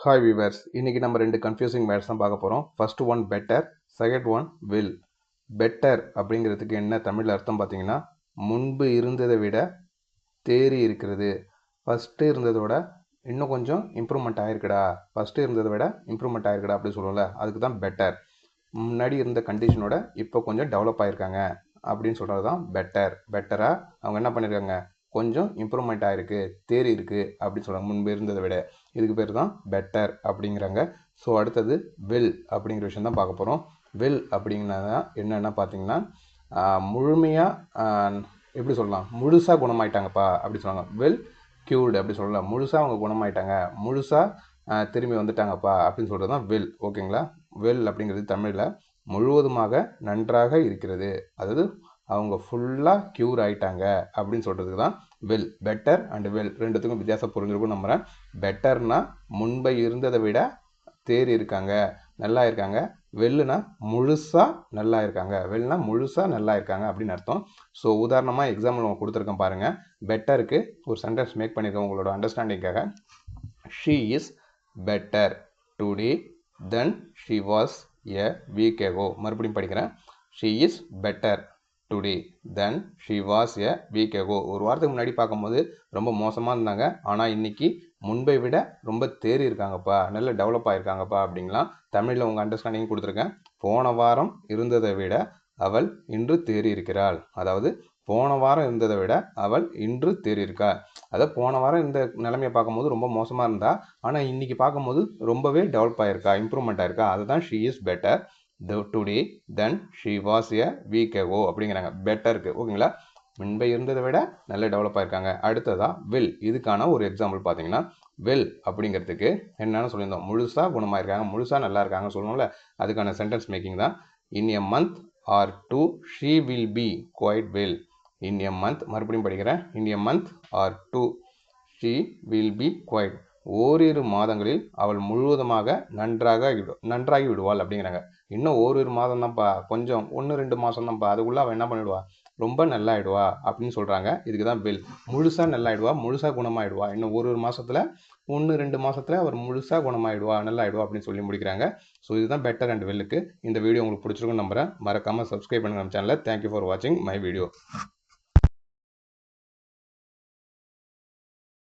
Hi viewers, இன்னைக்கு நம்ம ரெண்டு கன்ஃபியூசிங் வேர்ட்ஸ் தான் பார்க்க போகிறோம். First one better, second one will. Better அப்படிங்கிறதுக்கு என்ன தமிழ் அர்த்தம் பார்த்தீங்கன்னா, முன்பு இருந்ததை விட தேறி இருக்கிறது. ஃபஸ்ட்டு இருந்ததை விட இன்னும் கொஞ்சம் இம்ப்ரூவ்மெண்ட் ஆகிருக்குடா, ஃபஸ்ட்டு இருந்ததை விட இம்ப்ரூவ்மெண்ட் ஆகிருக்குடா அப்படி சொல்லுவோம்ல, அதுக்கு தான் பெட்டர். முன்னாடி இருந்த கண்டிஷனோட இப்போ கொஞ்சம் டெவலப் ஆகிருக்காங்க அப்படின்னு சொல்கிறது தான் பெட்டர். பெட்டராக அவங்க என்ன பண்ணியிருக்காங்க, கொஞ்சம் இம்ப்ரூவ்மெண்ட் ஆகிருக்கு, தேறி இருக்குது அப்படின்னு சொல்கிறாங்க, முன்பு இருந்ததை விட. இதுக்கு பேர் தான் பெட்டர் அப்படிங்கிறாங்க. ஸோ அடுத்தது வில் அப்படிங்கிற விஷயம் தான் பார்க்க போகிறோம். வில் அப்படிங்கன்னா என்னென்னா பார்த்தீங்கன்னா, முழுமையாக எப்படி சொல்லலாம், முழுசாக குணமாயிட்டாங்கப்பா அப்படி சொல்லுவாங்க. வெல் க்யூர்டு அப்படி சொல்லலாம், முழுசாக அவங்க குணமாயிட்டாங்க, முழுசாக திரும்பி வந்துட்டாங்கப்பா அப்படின்னு சொல்கிறது தான் வில். ஓகேங்களா? வெல் அப்படிங்கிறது தமிழில் முழுவதுமாக நன்றாக இருக்கிறது, அதாவது அவங்க ஃபுல்லாக க்யூர் ஆகிட்டாங்க அப்படின்னு சொல்கிறதுக்கு தான் வெல். பெட்டர் அண்ட் வெல் ரெண்டுத்துக்கும் வித்தியாசம் புரிஞ்சிருக்கும் நம்புகிறேன். பெட்டர்னா முன்பை இருந்ததை விட தேறி இருக்காங்க, நல்லா இருக்காங்க. வெல்லுனா முழுசாக நல்லா இருக்காங்க, வெல்னா முழுசாக நல்லா இருக்காங்க அப்படின்னு அர்த்தம். ஸோ உதாரணமாக எக்ஸாம்பிள் அவங்க கொடுத்துருக்கேன் பாருங்கள். பெட்டருக்கு ஒரு சென்டென்ஸ் மேக் பண்ணியிருக்கேன் உங்களோட அண்டர்ஸ்டாண்டிங்காக. She is better today than she was a week ago. மறுபடியும் படிக்கிறேன். She is better today than she was a week ago. ஒரு வாரத்துக்கு முன்னாடி பார்க்கும்போது ரொம்ப மோசமாக இருந்தாங்க, ஆனால் இன்னைக்கு முன்பை விட ரொம்ப தேறி இருக்காங்கப்பா, நல்ல டெவலப் ஆகிருக்காங்கப்பா அப்படிங்கலாம் தமிழில் உங்கள் அண்டர்ஸ்டாண்டிங் கொடுத்துருக்கேன். போன வாரம் இருந்ததை விட அவள் இன்று தேறி இருக்கிறாள். அதாவது போன வாரம் இருந்ததை விட அவள் இன்று தேறி இருக்கா. அதாவது போன வாரம் இந்த நிலைமையை பார்க்கும்போது ரொம்ப மோசமாக இருந்தா, ஆனால் இன்னைக்கு பார்க்கும்போது ரொம்பவே டெவலப் ஆகிருக்கா, இம்ப்ரூவ்மெண்ட் ஆயிருக்கா. அதுதான் she is better today than she was a week ago அப்படிங்கிறாங்க பெட்டருக்கு. ஓகேங்களா? முன்பை இருந்ததை விட நல்ல டெவலப் ஆயிருக்காங்க. அடுத்ததா வில். இதுக்கான ஒரு எக்ஸாம்பிள் பார்த்தீங்கன்னா, வில் அப்படிங்கிறதுக்கு என்னன்னு சொல்லியிருந்தோம், முழுசாக குணமாயிருக்காங்க, முழுசாக நல்லா இருக்காங்க சொல்லணும்ல, அதுக்கான சென்டென்ஸ் மேக்கிங் தான். In a month or two she will be quite well. In a month, மறுபடியும் படிக்கிறேன். In a month or two she will be quite. ஓரிரு மாதங்களில் அவள் முழுவதுமாக நன்றாகி விடுவாள் அப்படிங்கிறாங்க. இன்னும் ஓரிரு மாதம் தான்ப்பா, கொஞ்சம் 1-2 மாதம் தான்ப்பா, அதுக்குள்ளே அவள் என்ன பண்ணிவிடுவா, ரொம்ப நல்லாயிடுவா அப்படின்னு சொல்கிறாங்க. இதுக்கு தான் வில். முழுசாக நல்லாயிடுவா, முழுசாக குணமாயிடுவா, இன்னும் ஒரு மாதத்தில் 1-2 மாதத்தில் அவர் முழுசாக குணமாயிடுவா, நல்லாயிடுவா அப்படின்னு சொல்லி முடிக்கிறாங்க. ஸோ இதுதான் பெட்டர் அண்ட் வெல்லுக்கு. இந்த வீடியோ உங்களுக்கு பிடிச்சிருக்குன்னு நம்புகிறேன். மறக்காமல் சப்ஸ்கிரைப் பண்ணுங்கள் நம்ம சேனலை. தேங்க்யூ ஃபார் வாட்சிங் மை வீடியோ.